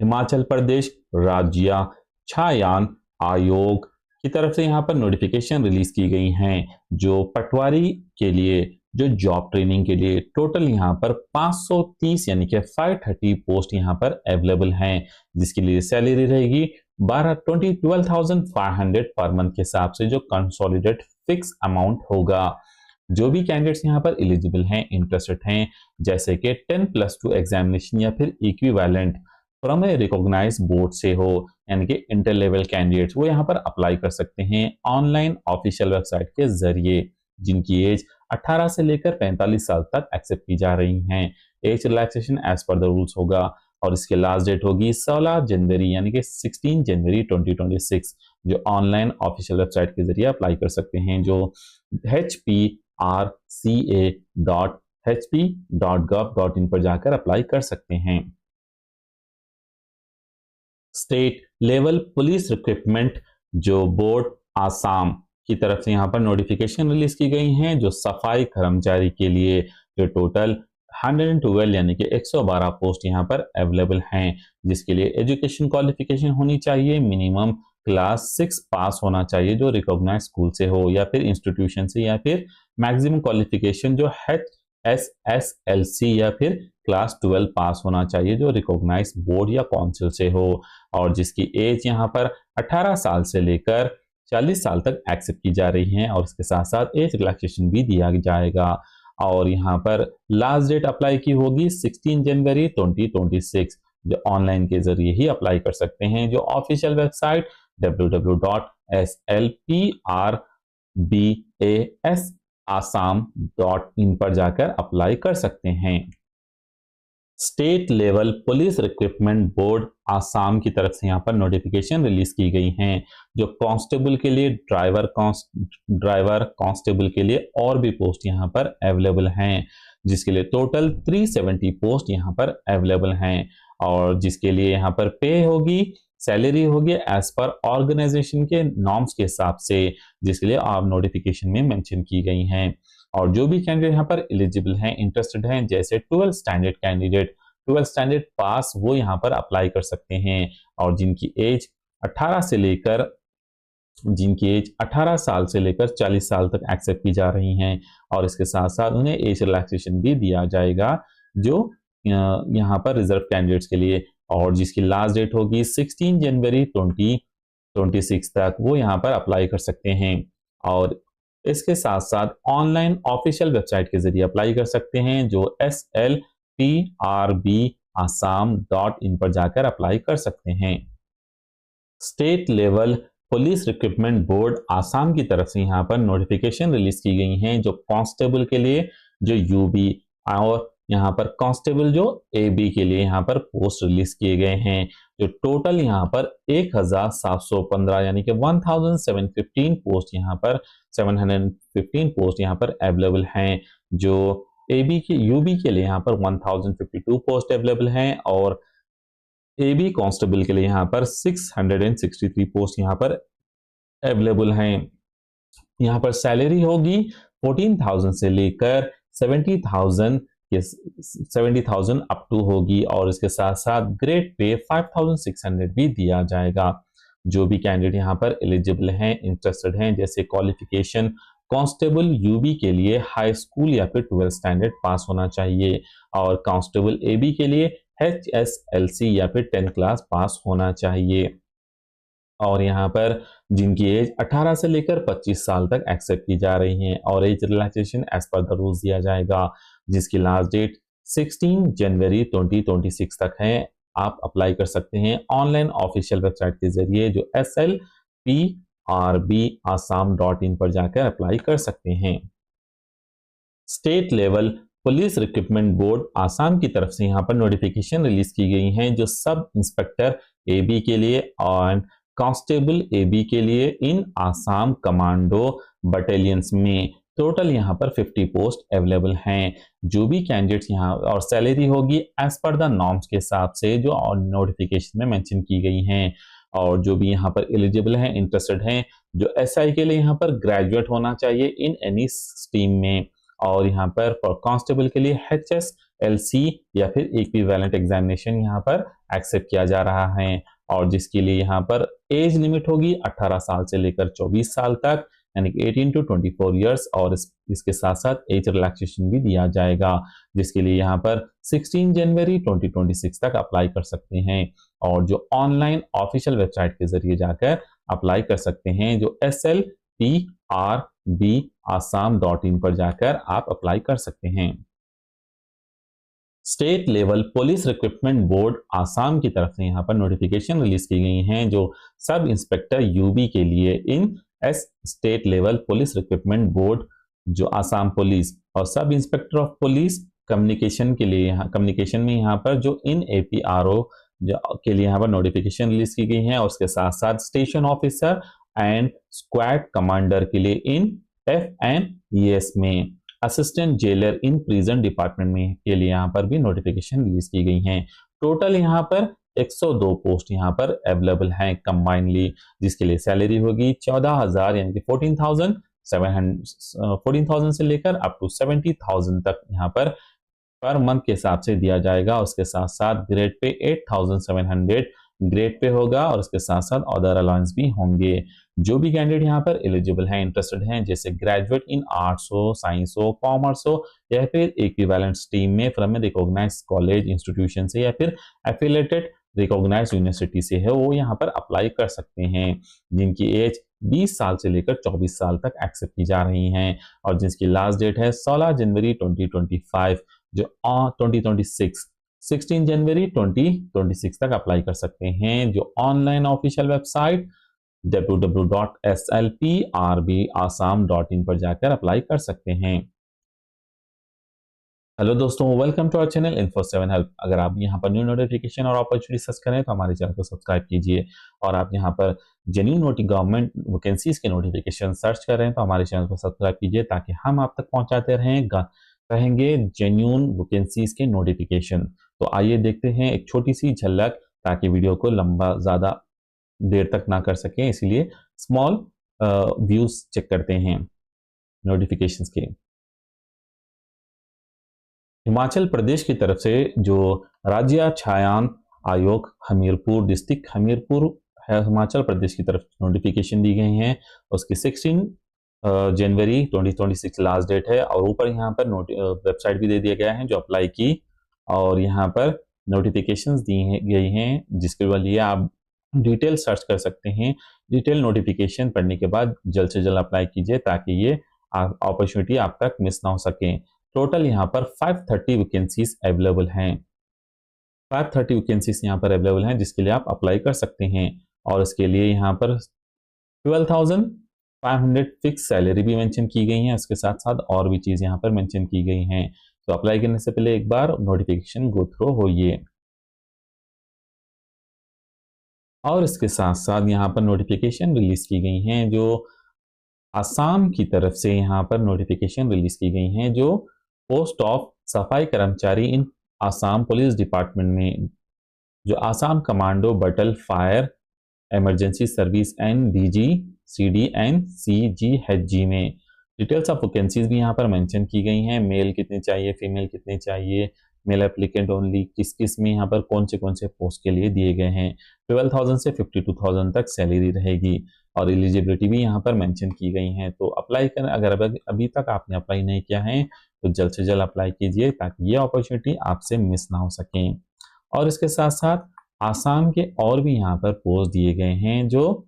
हिमाचल प्रदेश राज्य छायान आयोग की तरफ से यहाँ पर नोटिफिकेशन रिलीज की गई हैं, जो पटवारी के लिए जो जॉब ट्रेनिंग के लिए टोटल यहाँ पर 530 यानी कि 530 पोस्ट यहाँ पर अवेलेबल हैं, जिसके लिए सैलरी रहेगी 12,500 पर मंथ के हिसाब से, जो कंसोलिडेट फिक्स अमाउंट होगा। जो भी कैंडिडेट्स यहाँ पर एलिजिबल हैं, इंटरेस्टेड हैं, जैसे कि 10+2 एग्जामिनेशन या फिर equivalent from a recognised board से हो, यानी कि इंटर लेवल कैंडिडेट्स, वो यहाँ पर अप्लाई कर सकते हैं ऑनलाइन ऑफिशियल वेबसाइट के जरिए, जिनकी एज 18 से लेकर 45 साल तक एक्सेप्ट की जा रही हैं। Age relaxation as per the rules होगा और इसके लास्ट डेट होगी 16 जनवरी यानी कि 16 जनवरी 2026, जो ऑनलाइन ऑफिशियल वेबसाइट के जरिए अप्लाई कर सकते हैं, जो hrca.hp.gov.in पर जाकर अप्लाई कर सकते हैं। स्टेट लेवल पुलिस रिक्रूटमेंट जो बोर्ड आसाम की तरफ से यहाँ पर नोटिफिकेशन रिलीज की गई हैं, जो सफाई कर्मचारी के लिए जो टोटल 112 यानी कि 112 पोस्ट यहाँ पर अवेलेबल हैं, जिसके लिए एजुकेशन क्वालिफिकेशन होनी चाहिए, मिनिमम क्लास 6 पास होना चाहिए जो रिकॉग्नाइज्ड स्कूल से हो या फिर इंस्टीट्यूशन से, या फिर मैक्सिमम क्वालिफिकेशन जो HSSLC या फिर क्लास 12 पास होना चाहिए जो रिकॉग्नाइज्ड बोर्ड या काउंसिल से हो, और जिसकी एज यहाँ पर 18 साल से लेकर 40 साल तक एक्सेप्ट की जा रही है, और इसके साथ साथ एज रिलैक्सेशन भी दिया जाएगा। और यहाँ पर लास्ट डेट अप्लाई की होगी 16 जनवरी 2026, जो ऑनलाइन के जरिए ही अप्लाई कर सकते हैं, जो ऑफिशियल वेबसाइट www.slprbassam.in पर जाकर अप्लाई कर सकते हैं। State level police recruitment board Assam की तरफ से यहाँ पर नोटिफिकेशन रिलीज की गई हैं, जो कांस्टेबल के लिए, ड्राइवर कांस्टेबल के लिए और भी पोस्ट यहाँ पर अवेलेबल हैं, जिसके लिए टोटल 370 पोस्ट यहाँ पर अवेलेबल हैं, और जिसके लिए यहाँ पर पे होगी, सैलरी होगी एज पर ऑर्गेनाइजेशन के नॉर्म्स के हिसाब से, जिसके लिए आप नोटिफिकेशन में मेंशन की गई हैं। और जो भी कैंडिडेट यहाँ पर एलिजिबल हैं, इंटरेस्टेड हैं, जैसे 12 स्टैंडर्ड कैंडिडेट 12 स्टैंडर्ड पास, वो यहाँ पर अप्लाई कर सकते हैं, और जिनकी एज 18 साल से लेकर 40 साल तक एक्सेप्ट की जा रही हैं, और इसके साथ साथ उन्हें एज रिलैक्सेशन भी दिया जाएगा जो यहाँ पर रिजर्व कैंडिडेट्स के लिए, और जिसकी लास्ट डेट होगी 16 जनवरी 2026 तक, वो यहाँ पर अप्लाई कर सकते हैं। और इसके साथ साथ ऑनलाइन ऑफिशियल वेबसाइट के जरिए अप्लाई कर सकते हैं, जो slprbassam.in पर जाकर अप्लाई कर सकते हैं। State level police recruitment board Assam की तरफ से यहाँ पर नोटिफिकेशन रिलीज की गई हैं, जो कांस्टेबल के लिए जो यूबी, और यहाँ पर कांस्टेबल जो एबी के लिए यहाँ पर पोस्ट रिलीज किए गए हैं, जो टोटल यहाँ पर 1715 यानी कि 1715 पोस्ट यहाँ पर 715 पोस्ट यहाँ पर अवेलेबल हैं, जो एबी के यूबी के लिए यहाँ पर 1052 पोस्ट अवेलेबल हैं, और एबी कांस्टेबल के लिए यहाँ पर 663 पोस्ट यहाँ पर अवेलेबल हैं। यहाँ पर सैलरी होगी 14,000 से लेकर 70,000 अप टू होगी, और इसके साथ साथ ग्रेड पे 5,600 भी दिया जाएगा। जो भी कैंडिडेट यहाँ पर एलिजिबल हैं, इंटरेस्टेड हैं, जैसे क्वालिफिकेशन कांस्टेबल यूबी के लिए हाई स्कूल या फिर 12 स्टैंडर्ड पास होना चाहिए, और कांस्टेबल एबी के लिए HSLC या फिर 10 क्लास पास होना चाहिए, और यहाँ पर जिनकी एज 18 से लेकर 25 साल तक एक्सेप्ट की जा रही है, और age relaxation as per the rules दिया जाएगा, जिसकी लास्ट डेट 16 जनवरी 2026 तक है। आप अप्लाई कर सकते हैं ऑनलाइन ऑफिशियल वेबसाइट के जरिए, जो slprbassam.in पर जाकर अप्लाई कर सकते हैं। State level police recruitment board Assam की तरफ से यहाँ पर नोटिफिकेशन रिलीज की गई हैं, जो सब इंस्पेक्टर एबी के लिए और कांस्टेबल एबी के लिए इन आसाम कमांडो बटालियंस में टोटल यहाँ पर 50 पोस्ट अवेलेबल हैं। जो भी कैंडिडेट्स यहाँ, और सैलरी होगी एज पर द नॉर्म्स के हिसाब से जो नोटिफिकेशन में मेंशन की गई हैं, और जो भी यहाँ पर एलिजिबल हैं, इंटरेस्टेड हैं, जो एसआई के लिए यहाँ पर ग्रेजुएट होना चाहिए इन एनी स्ट्रीम में, और यहाँ पर फॉर कांस्टेबल के लिए HSLC या फिर इक्विवेलेंट एग्जामिनेशन यहाँ पर एक्सेप्ट किया जा रहा है, और जिसके लिए यहाँ पर एज लिमिट होगी 18 साल से लेकर 24 साल तक, यानी कि 18 to 24 ईयर्स, और इसके साथ साथ एज रिलैक्सेशन भी दिया जाएगा, जिसके लिए यहाँ पर 16 जनवरी 2026 तक अप्लाई कर सकते हैं, और जो ऑनलाइन ऑफिशियल वेबसाइट के जरिए जाकर अप्लाई कर सकते हैं, जो slprbassam.in पर जाकर आप अप्लाई कर सकते हैं। State level police recruitment board Assam की तरफ से यहाँ पर नोटिफिकेशन रिलीज की गई हैं, जो सब इंस्पेक्टर यूबी के लिए इन state level police recruitment board जो आसाम पुलिस और सब इंस्पेक्टर ऑफ पुलिस कम्युनिकेशन के लिए कम्युनिकेशन में यहाँ पर जो इन APRO के लिए यहाँ पर नोटिफिकेशन रिलीज की गई है, और उसके साथ साथ station officer and squad commander के लिए इन FMES में, assistant jailer in prison department में के लिए यहाँ पर भी नोटिफिकेशन रिलीज की गई हैं। टोटल यहाँ पर 102 पोस्ट यहाँ पर अवेलेबल हैं कंबाइनली, जिसके लिए सैलरी होगी 14,000 यानी कि 14,000 से लेकर अप टू 70,000 तक यहाँ पर मंथ के हिसाब से दिया जाएगा। उसके साथ साथ ग्रेड पे 8,700 ग्रेड पे होगा, और उसके साथ साथ अदर अलाउंस भी होंगे। जो भी कैंडिडेट यहाँ पर एलिजिबल हैं, इंटरेस्टेड हैं, जैसे ग्रेजुएट इन आर्ट्स हो, साइंस हो, कॉमर्स हो, या फिर इक्विवेलेंट स्ट्रीम में फ्रॉम रिकॉग्नाइज्ड कॉलेज इंस्टीट्यूशन से या फिर एफिलेटेड रिकॉग्नाइज्ड यूनिवर्सिटी से है, वो यहाँ पर अप्लाई कर सकते हैं, जिनकी एज 20 साल से लेकर 24 साल तक एक्सेप्ट की जा रही हैं, और जिसकी लास्ट डेट है 16 जनवरी 2025, जो 2026 16 जनवरी 2026 तक अप्लाई कर सकते हैं, जो ऑनलाइन ऑफिशियल वेबसाइट www.slprbassam.in पर जाकर अप्लाई कर सकते हैं। हेलो दोस्तों, welcome to our channel Info7 help. अगर आप यहाँ पर न्यू नोटिफिकेशन और अपॉर्चुनिटी सर्च करें तो हमारे चैनल को सब्सक्राइब कीजिए, और आप यहाँ पर जेन्युइन गवर्नमेंट वैकेंसीज के नोटिफिकेशन सर्च कर रहे हैं तो हमारे चैनल को सब्सक्राइब कीजिए, ताकि हम आप तक पहुँचाते रहेंगे जेन्युइन वैकेंसीज के नोटिफिकेशन। तो आइए देखते हैं एक छोटी सी झलक, ताकि वीडियो को लंबा ज़्यादा देर तक ना कर सकें, इसलिए स्मॉल व्यूज चेक करते हैं नोटिफिकेशंस के। हिमाचल प्रदेश की तरफ से जो राज्य चयन आयोग हमीरपुर डिस्ट्रिक्ट हमीरपुर है, हिमाचल प्रदेश की तरफ नोटिफिकेशन दी गई हैं, उसकी 16 जनवरी 2026 लास्ट डेट है, और ऊपर यहाँ पर वेबसाइट भी दे दिया गया है जो अप्लाई की, और यहाँ पर नोटिफिकेशंस दी गई हैं, जिसके लिए आप डिटेल सर्च कर सकते हैं। डिटेल नोटिफिकेशन पढ़ने के बाद जल्द से जल्द अप्लाई कीजिए, ताकि ये अपॉर्चुनिटी आप तक मिस ना हो सके। टोटल यहाँ पर 530 वैकेंसीज अवेलेबल हैं, 530 वैकेंसीज यहाँ पर अवेलेबल हैं, जिसके लिए आप अप्लाई कर सकते हैं, और इसके लिए यहाँ पर 12,500 फिक्स सैलरी भी मेंशन की गई है। इसके साथ साथ और भी चीज़ यहाँ पर मेंशन की गई हैं, तो अप्लाई करने से पहले एक बार नोटिफिकेशन गो थ्रू होइए। और इसके साथ साथ यहाँ पर नोटिफिकेशन रिलीज की गई हैं, जो आसाम की तरफ से यहाँ पर नोटिफिकेशन रिलीज की गई हैं, जो पोस्ट ऑफ सफाई कर्मचारी इन आसाम पुलिस डिपार्टमेंट में, जो आसाम कमांडो बटल fire emergency service NDG CDN CGHG में। डिटेल्स ऑफ वैकेंसीज भी यहाँ पर मेंशन की गई हैं, मेल कितने चाहिए, फीमेल कितने चाहिए, मेल एप्लीकेंट ओनली, किस किस में यहाँ पर कौन से पोस्ट के लिए दिए गए हैं। 12,000 से 52,000 तक सैलरी रहेगी, और एलिजिबिलिटी भी यहाँ पर मेंशन की गई हैं। तो अप्लाई कर, अगर अभी तक आपने अप्लाई नहीं किया है तो जल्द से जल्द अप्लाई कीजिए, ताकि ये अपॉर्चुनिटी आपसे मिस ना हो सके। और इसके साथ साथ आसाम के और भी यहाँ पर पोस्ट दिए गए हैं, जो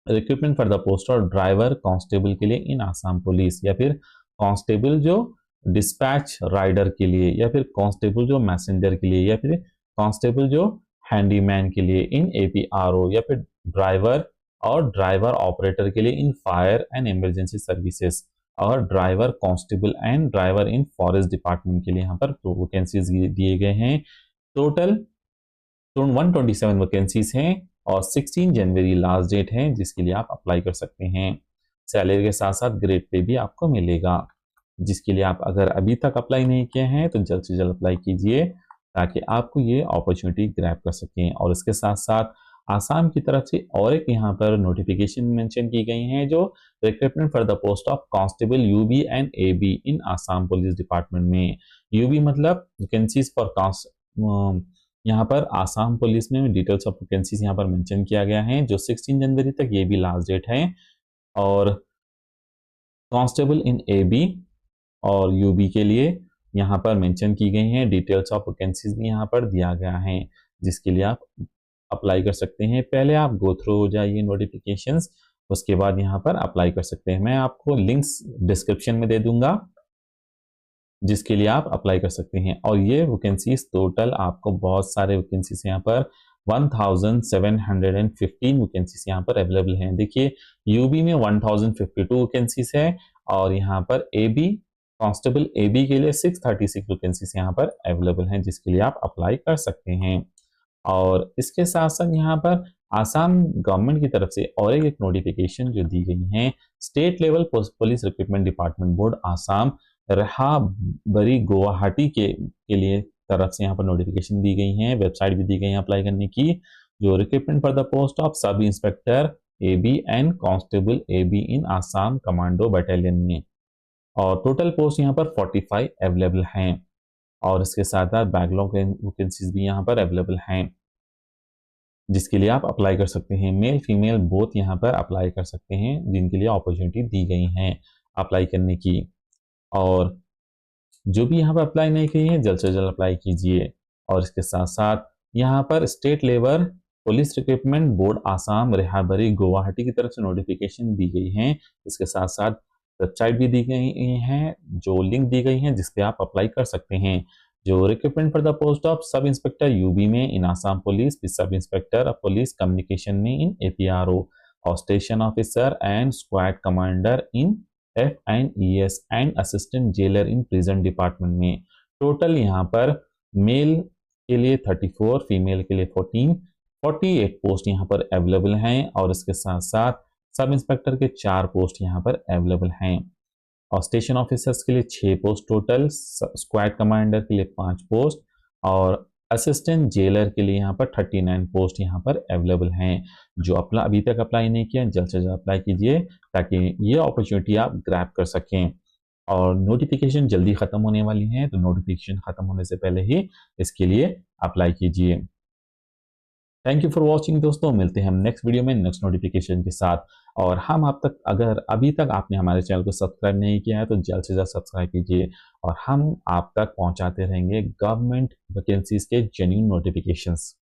रिक्रूटमेंट फॉर द पोस्ट और ड्राइवर कांस्टेबल के लिए इन आसाम पुलिस, या फिर कांस्टेबल जो डिस्पैच राइडर के लिए, या फिर कांस्टेबल जो मैसेंजर के लिए, या फिर कांस्टेबल जो हैंडीमैन के लिए इन APRO, या फिर ड्राइवर और ड्राइवर ऑपरेटर के लिए in fire and emergency services, और driver constable and driver in forest department के लिए यहाँ पर वैकेंसीज दिए गए हैं। टोटल 127 वैकेंसीज हैं, और 16 जनवरी लास्ट डेट है, जिसके लिए आप अप्लाई कर सकते हैं। सैलरी के साथ साथ ग्रेड पे भी आपको मिलेगा, जिसके लिए आप अगर अभी तक अप्लाई नहीं किए हैं तो जल्द से जल्द अप्लाई कीजिए, ताकि आपको ये अपॉर्चुनिटी ग्रैब कर सकें। और इसके साथ साथ आसाम की तरफ से और एक यहाँ पर नोटिफिकेशन मेंशन की गई है, जो recruitment for the post of constable UB and AB in Assam police department में। यूबी मतलब वैकेंसीज फॉर यहाँ पर आसाम पुलिस में डिटेल्स ऑफ वैकेंसीज यहाँ पर मेंशन किया गया है, जो 16 जनवरी तक ये भी लास्ट डेट है। और कांस्टेबल इन एबी और यूबी के लिए यहाँ पर मेंशन की गई हैं, डिटेल्स ऑफ वैकेंसीज भी यहाँ पर दिया गया है, जिसके लिए आप अप्लाई कर सकते हैं। पहले आप गो थ्रू हो जाइए नोटिफिकेशंस, उसके बाद यहाँ पर अप्लाई कर सकते हैं। मैं आपको लिंक्स डिस्क्रिप्शन में दे दूंगा, जिसके लिए आप अप्लाई कर सकते हैं। और ये वैकेंसीज टोटल आपको बहुत सारे वैकेंसीज यहाँ पर 1715 वैकेंसीज यहाँ पर अवेलेबल हैं। देखिए यूबी में 1052 वैकेंसीज है, और यहाँ पर एबी कांस्टेबल एबी के लिए 636 वैकेंसीज यहाँ पर अवेलेबल हैं, जिसके लिए आप अप्लाई कर सकते हैं। और इसके साथ साथ यहाँ पर आसाम गवर्नमेंट की तरफ से और एक नोटिफिकेशन जो दी गई है, state level police recruitment department board Assam Rehabari Guwahati के लिए तरफ से यहाँ पर नोटिफिकेशन दी गई है, वेबसाइट भी दी गई है अप्लाई करने की, जो recruitment for the post of sub inspector AB and constable AB in Assam commando battalion में। और टोटल पोस्ट यहाँ पर 45 अवेलेबल हैं, और इसके साथ साथ बैकलॉग वैकेंसीज भी यहाँ पर अवेलेबल हैं, जिसके लिए आप अप्लाई कर सकते हैं। मेल फीमेल बोथ यहाँ पर अप्लाई कर सकते हैं, जिनके लिए अपॉर्चुनिटी दी गई हैं अप्लाई करने की। और जो भी यहाँ पर अप्लाई नहीं किए हैं, जल्द से जल्द अप्लाई कीजिए। और इसके साथ साथ यहाँ पर state level police recruitment board Assam Rehabari Guwahati की तरफ से नोटिफिकेशन दी गई है। इसके साथ साथ वेबसाइट भी दी गई है, जो लिंक दी गई है, जिसपे आप अप्लाई कर सकते हैं। जो recruitment for the post of sub inspector UB में in Assam police, sub inspector of police communication में इन एपीआरओ, और station officer and squad commander in FNES and assistant jailer in prison department में। Total यहाँ पर mail के लिए 34, female के लिए 14, 48 पोस्ट यहाँ पर अवेलेबल हैं। और इसके साथ साथ सब इंस्पेक्टर के 4 पोस्ट यहाँ पर अवेलेबल हैं, और स्टेशन ऑफिसर्स के लिए 6 पोस्ट टोटल, स्क्वाड कमांडर के लिए 5 पोस्ट, और असिस्टेंट जेलर के लिए यहाँ पर 39 पोस्ट यहाँ पर अवेलेबल हैं। जो अभी तक अप्लाई नहीं किया, जल्द से जल्द अप्लाई कीजिए, ताकि ये अपॉर्चुनिटी आप ग्रैब कर सकें। और नोटिफिकेशन जल्दी खत्म होने वाली है, तो नोटिफिकेशन खत्म होने से पहले ही इसके लिए अप्लाई कीजिए। थैंक यू फॉर वॉचिंग दोस्तों, मिलते हैं हम नेक्स्ट वीडियो में नेक्स्ट नोटिफिकेशन के साथ। और हम आप तक, अगर अभी तक आपने हमारे चैनल को सब्सक्राइब नहीं किया है, तो जल्द से जल्द सब्सक्राइब कीजिए, और हम आप तक पहुंचाते रहेंगे गवर्नमेंट वैकेंसीज के जेन्युइन नोटिफिकेशंस।